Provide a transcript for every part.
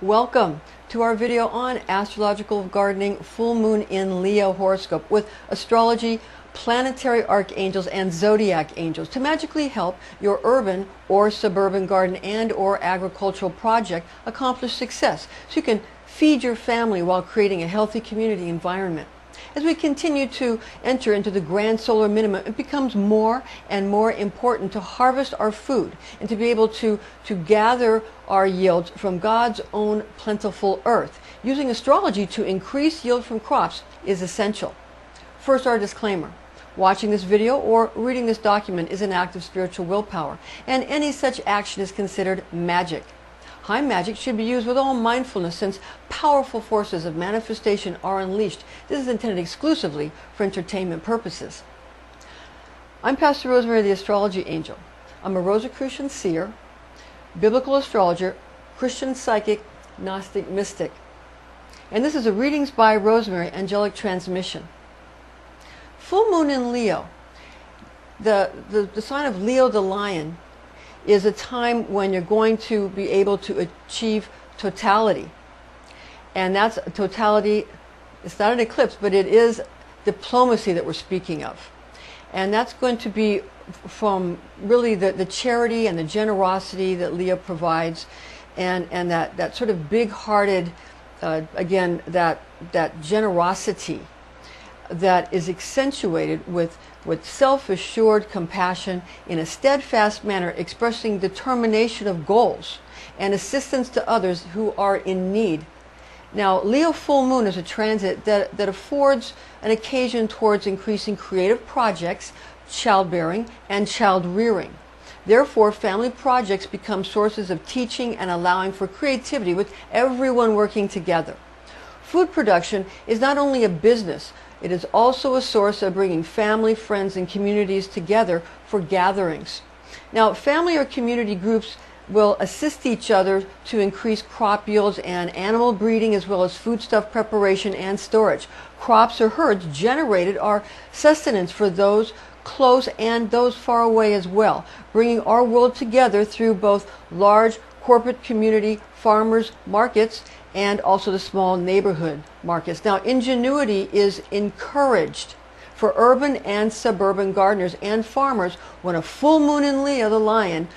Welcome to our video on astrological gardening, full moon in Leo horoscope with astrology, planetary archangels, and zodiac angels to magically help your urban or suburban garden and or agricultural project accomplish success so you can feed your family while creating a healthy community environment. As we continue to enter into the grand solar minimum, it becomes more and more important to harvest our food and to be able to gather our yields from God's own plentiful earth. Using astrology to increase yield from crops is essential. First, our disclaimer. Watching this video or reading this document is an act of spiritual willpower, and any such action is considered magic. High magic should be used with all mindfulness since powerful forces of manifestation are unleashed. This is intended exclusively for entertainment purposes. I'm Pastor Rosemary, the Astrology Angel. I'm a Rosicrucian seer, biblical astrologer, Christian psychic, Gnostic mystic. And this is a Readings by Rosemary angelic transmission. Full moon in Leo. The sign of Leo the lion is a time when you're going to be able to achieve totality. And that's totality. It's not an eclipse, but it is diplomacy that we're speaking of. And that's going to be from really the charity and the generosity that Leo provides, and that sort of big-hearted, again, that generosity that is accentuated with self-assured compassion in a steadfast manner, expressing determination of goals and assistance to others who are in need. Now, Leo full moon is a transit that affords an occasion towards increasing creative projects, childbearing, and child rearing. Therefore, family projects become sources of teaching and allowing for creativity with everyone working together. Food production is not only a business, it is also a source of bringing family, friends, and communities together for gatherings. Now, family or community groups will assist each other to increase crop yields and animal breeding, as well as foodstuff preparation and storage. Crops or herds generated are sustenance for those close and those far away as well, bringing our world together through both large corporate community, farmers, markets, and also the small neighborhood markets. Now, ingenuity is encouraged for urban and suburban gardeners and farmers when a full moon in Leo, the lion,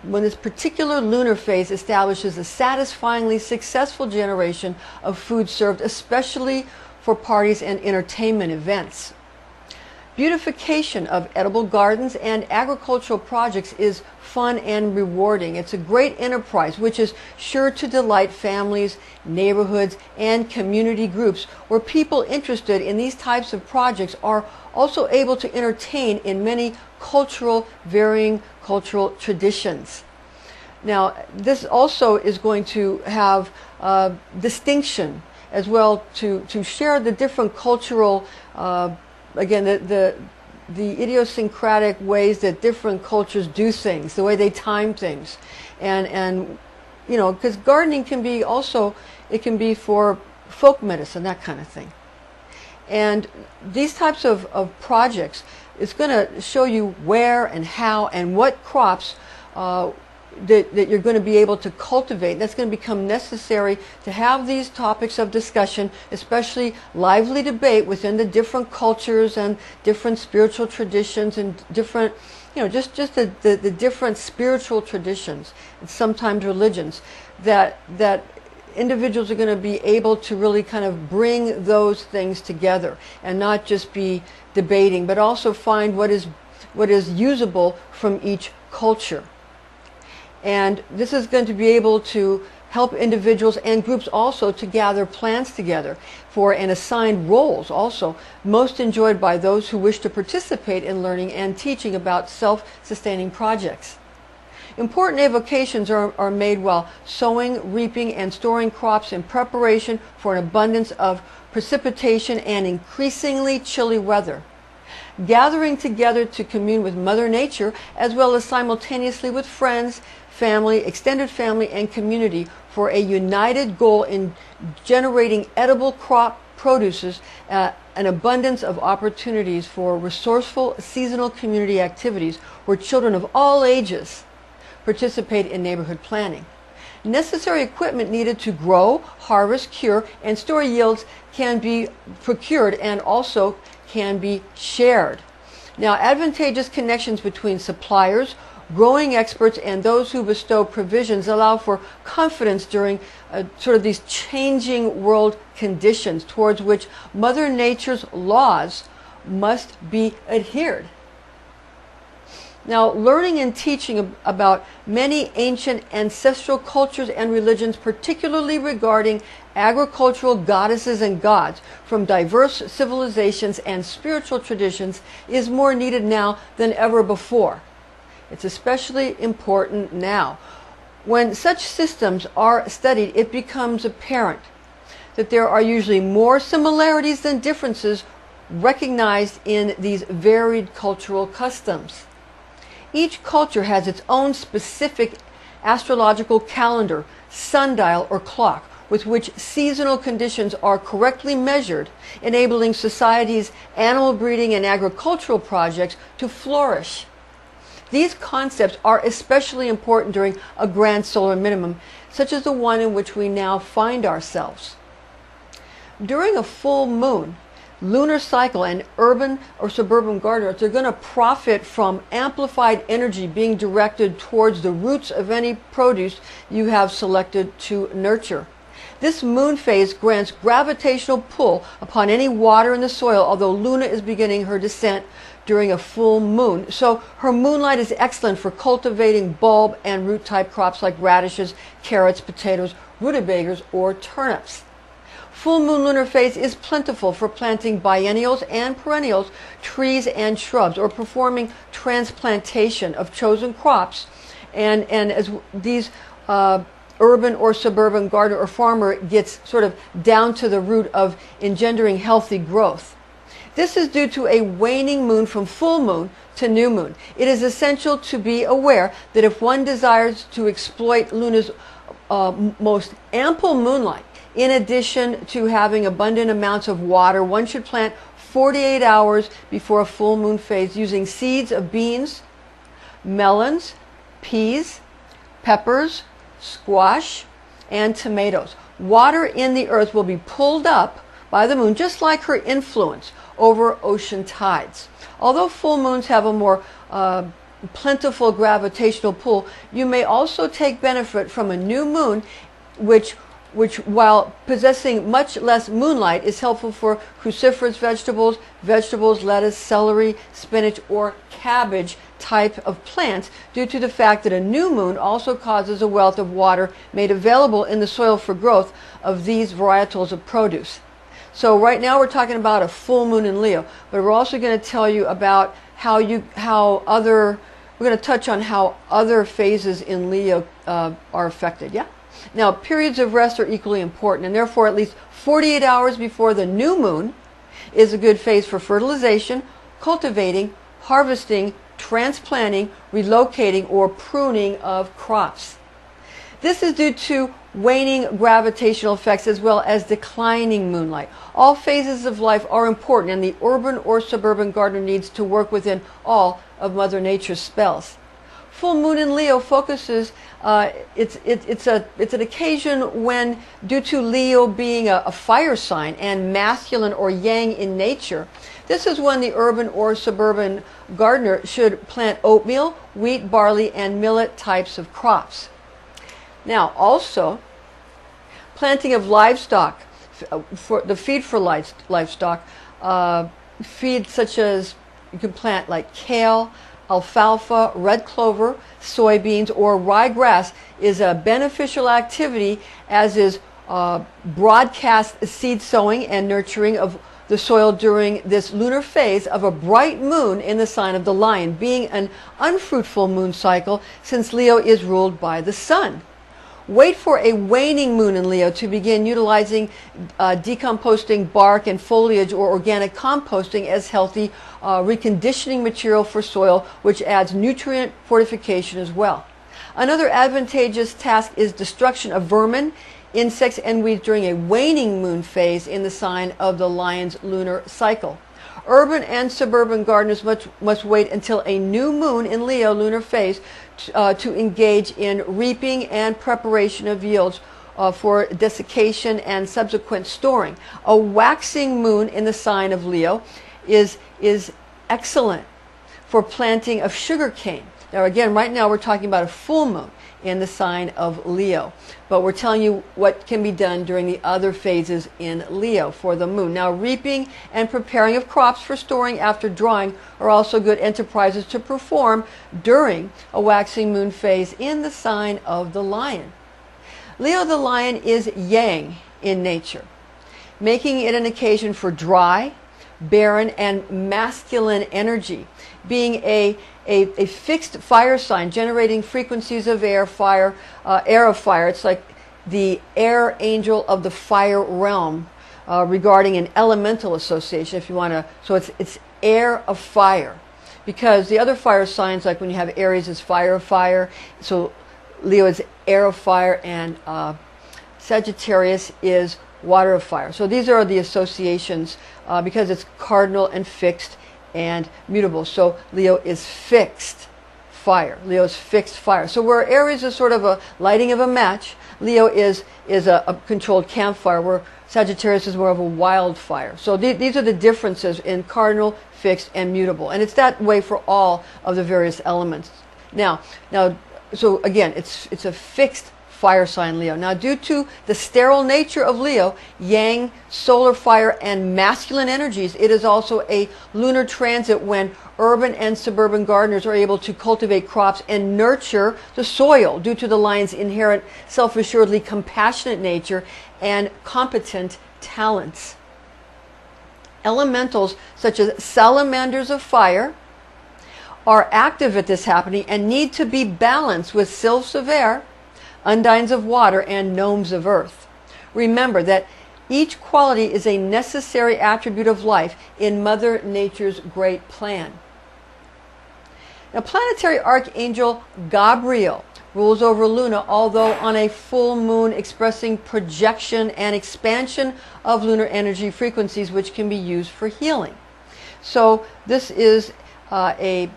when this particular lunar phase establishes a satisfyingly successful generation of food served, especially for parties and entertainment events. Beautification of edible gardens and agricultural projects is fun and rewarding. It's a great enterprise which is sure to delight families, neighborhoods, and community groups where people interested in these types of projects are also able to entertain in many varying cultural traditions. Now, this also is going to have distinction as well to share the different cultural again, the idiosyncratic ways that different cultures do things, the way they time things. And you know, because gardening can be also, it can be for folk medicine, that kind of thing. And these types of projects, it's going to show you where and how and what crops that you're going to be able to cultivate. That's going to become necessary to have these topics of discussion, especially lively debate within the different cultures and different spiritual traditions and different, you know, just the different spiritual traditions and sometimes religions that individuals are going to be able to really kind of bring those things together and not just be debating, but also find what is usable from each culture. And this is going to be able to help individuals and groups also to gather plans together for and assign roles also, most enjoyed by those who wish to participate in learning and teaching about self-sustaining projects. Important avocations are made while sowing, reaping, and storing crops in preparation for an abundance of precipitation and increasingly chilly weather. Gathering together to commune with Mother Nature, as well as simultaneously with friends, family, extended family, and community for a united goal in generating edible crop produces, an abundance of opportunities for resourceful seasonal community activities where children of all ages participate in neighborhood planning. Necessary equipment needed to grow, harvest, cure, and store yields can be procured and also can be shared. Now, advantageous connections between suppliers, growing experts, and those who bestow provisions allow for confidence during sort of these changing world conditions towards which Mother Nature's laws must be adhered. Now, learning and teaching about many ancient ancestral cultures and religions, particularly regarding agricultural goddesses and gods from diverse civilizations and spiritual traditions, is more needed now than ever before. It's especially important now. When such systems are studied, it becomes apparent that there are usually more similarities than differences recognized in these varied cultural customs. Each culture has its own specific astrological calendar, sundial, or clock with which seasonal conditions are correctly measured, enabling society's animal breeding and agricultural projects to flourish. These concepts are especially important during a grand solar minimum, such as the one in which we now find ourselves. During a full moon, lunar cycle and urban or suburban gardeners are going to profit from amplified energy being directed towards the roots of any produce you have selected to nurture. This moon phase grants gravitational pull upon any water in the soil, although Luna is beginning her descent during a full moon. So her moonlight is excellent for cultivating bulb and root type crops like radishes, carrots, potatoes, rutabagas, or turnips. Full moon lunar phase is plentiful for planting biennials and perennials, trees and shrubs, or performing transplantation of chosen crops. And as these urban or suburban gardener or farmer gets sort of down to the root of engendering healthy growth. This is due to a waning moon from full moon to new moon. It is essential to be aware that if one desires to exploit Luna's most ample moonlight, in addition to having abundant amounts of water, one should plant 48 hours before a full moon phase using seeds of beans, melons, peas, peppers, squash, and tomatoes. Water in the earth will be pulled up by the moon, just like her influence over ocean tides. Although full moons have a more plentiful gravitational pull, you may also take benefit from a new moon, which while possessing much less moonlight is helpful for cruciferous vegetables, lettuce, celery, spinach, or cabbage type of plants, due to the fact that a new moon also causes a wealth of water made available in the soil for growth of these varietals of produce. So right now we're talking about a full moon in Leo, but we're also going to tell you about we're going to touch on how other phases in Leo are affected. Yeah? Now, periods of rest are equally important, and therefore at least 48 hours before the new moon is a good phase for fertilization, cultivating, harvesting, transplanting, relocating, or pruning of crops. This is due to waning gravitational effects as well as declining moonlight. All phases of life are important, and the urban or suburban gardener needs to work within all of Mother Nature's spells. Full moon in Leo focuses, it's an occasion when, due to Leo being a fire sign and masculine or yang in nature, this is when the urban or suburban gardener should plant oatmeal, wheat, barley, and millet types of crops. Now, also, planting of livestock, for the feed for livestock, feed such as you can plant like kale, alfalfa, red clover, soybeans, or ryegrass is a beneficial activity, as is broadcast seed sowing and nurturing of the soil during this lunar phase of a bright moon in the sign of the Lion, being an unfruitful moon cycle since Leo is ruled by the sun. Wait for a waning moon in Leo to begin utilizing decomposting bark and foliage or organic composting as healthy reconditioning material for soil, which adds nutrient fortification as well. Another advantageous task is destruction of vermin, insects, and weeds during a waning moon phase in the sign of the Lion's lunar cycle. Urban and suburban gardeners must wait until a new moon in Leo lunar phase to engage in reaping and preparation of yields for desiccation and subsequent storing. A waxing moon in the sign of Leo is excellent for planting of sugarcane. Now again, right now we're talking about a full moon in the sign of Leo, but we're telling you what can be done during the other phases in Leo for the moon. Now, reaping and preparing of crops for storing after drying are also good enterprises to perform during a waxing moon phase in the sign of the Lion. Leo the Lion is yang in nature, making it an occasion for dry, barren, and masculine energy, being a fixed fire sign, generating frequencies of air, fire, air of fire. It's like the air angel of the fire realm, regarding an elemental association, if you want to. So it's air of fire, because the other fire signs, like when you have Aries, is fire of fire. So Leo is air of fire, and Sagittarius is water of fire. So these are the associations, because it's cardinal and fixed and mutable. So Leo is fixed fire. Leo is fixed fire. So where Aries is sort of a lighting of a match, Leo is a controlled campfire, where Sagittarius is more of a wildfire. So these are the differences in cardinal, fixed, and mutable. And it's that way for all of the various elements. Now, so again, it's a fixed fire sign, Leo. Now, due to the sterile nature of Leo, yang, solar fire, and masculine energies, it is also a lunar transit when urban and suburban gardeners are able to cultivate crops and nurture the soil due to the Lion's inherent, self-assuredly compassionate nature and competent talents. Elementals such as salamanders of fire are active at this happening and need to be balanced with sylphs of air, undines of water, and gnomes of earth. Remember that each quality is a necessary attribute of life in Mother Nature's great plan. Now, planetary archangel Gabriel rules over Luna, although on a full moon, expressing projection and expansion of lunar energy frequencies, which can be used for healing. So this is a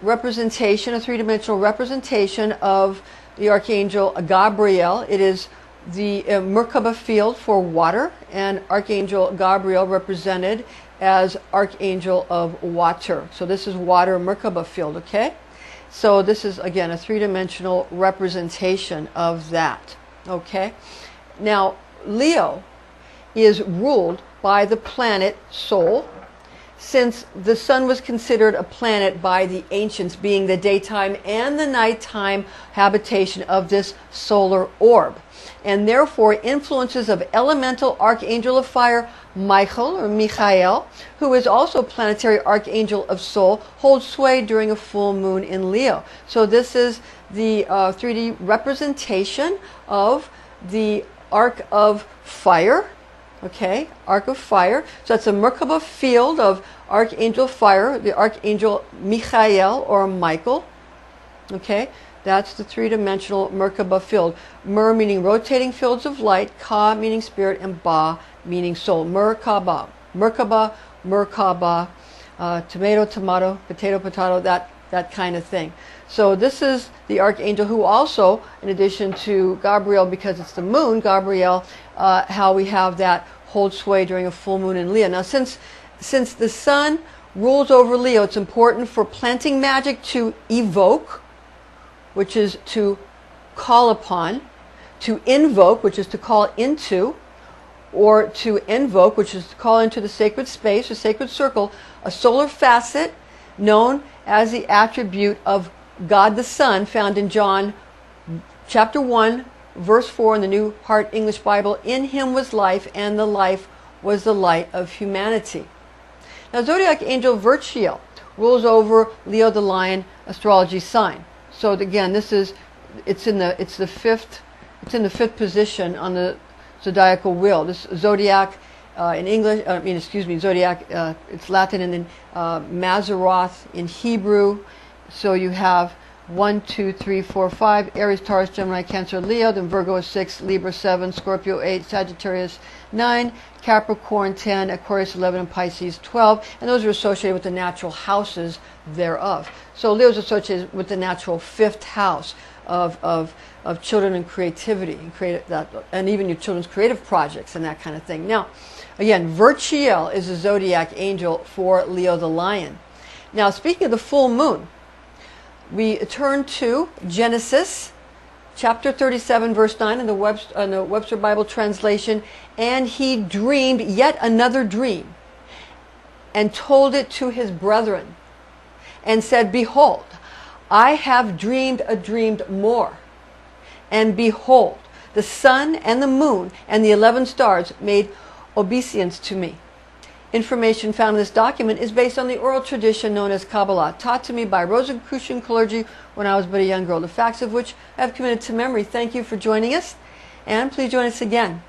representation, a three-dimensional representation of the Archangel Gabriel. It is the Merkaba field for water, and Archangel Gabriel represented as Archangel of water. So this is water Merkaba field, okay? So this is, again, a three-dimensional representation of that, okay? Now, Leo is ruled by the planet Sol, since the sun was considered a planet by the ancients, being the daytime and the nighttime habitation of this solar orb. And therefore, influences of elemental archangel of fire, Michael or Michael, who is also planetary archangel of Sol, holds sway during a full moon in Leo. So this is the 3D representation of the arc of fire. Okay, arc of fire. So that's a Merkaba field of Archangel Fire, the Archangel Michael or Michael. Okay, that's the three-dimensional Merkaba field. Mer meaning rotating fields of light, Ka meaning spirit, and Ba meaning soul. Merkaba, Merkaba, Merkaba, tomato, potato, that kind of thing. So this is the Archangel who also, in addition to Gabriel, because it's the moon, Gabriel, how we have that hold sway during a full moon in Leo. Now, since the sun rules over Leo, it's important for planting magic to evoke, which is to call upon, to invoke, which is to call into, or to invoke, which is to call into the sacred space, or sacred circle, a solar facet known as the attribute of God the Son, found in John chapter 1, verse 4 in the New Heart English Bible. In him was life, and the life was the light of humanity. Now, Zodiac Angel Virtual rules over Leo the Lion astrology sign. So again, it's in the fifth position on the zodiacal wheel. This zodiac in English, zodiac, it's Latin, and then Mazzaroth in Hebrew. So you have 1, 2, 3, 4, 5. Aries, Taurus, Gemini, Cancer, Leo. Then Virgo is 6, Libra 7, Scorpio 8, Sagittarius 9, Capricorn 10, Aquarius 11, and Pisces 12. And those are associated with the natural houses thereof. So Leo is associated with the natural 5th house of children and creativity and even your children's creative projects and that kind of thing. Now, again, Virchiel is the zodiac angel for Leo the Lion. Now, speaking of the full moon, we turn to Genesis chapter 37, verse 9 in the Webster Bible translation. And he dreamed yet another dream and told it to his brethren and said, behold, I have dreamed a dream more. And behold, the sun and the moon and the 11 stars made obeisance to me. Information found in this document is based on the oral tradition known as Kabbalah, taught to me by Rosicrucian clergy when I was but a young girl, the facts of which I have committed to memory. Thank you for joining us, and please join us again.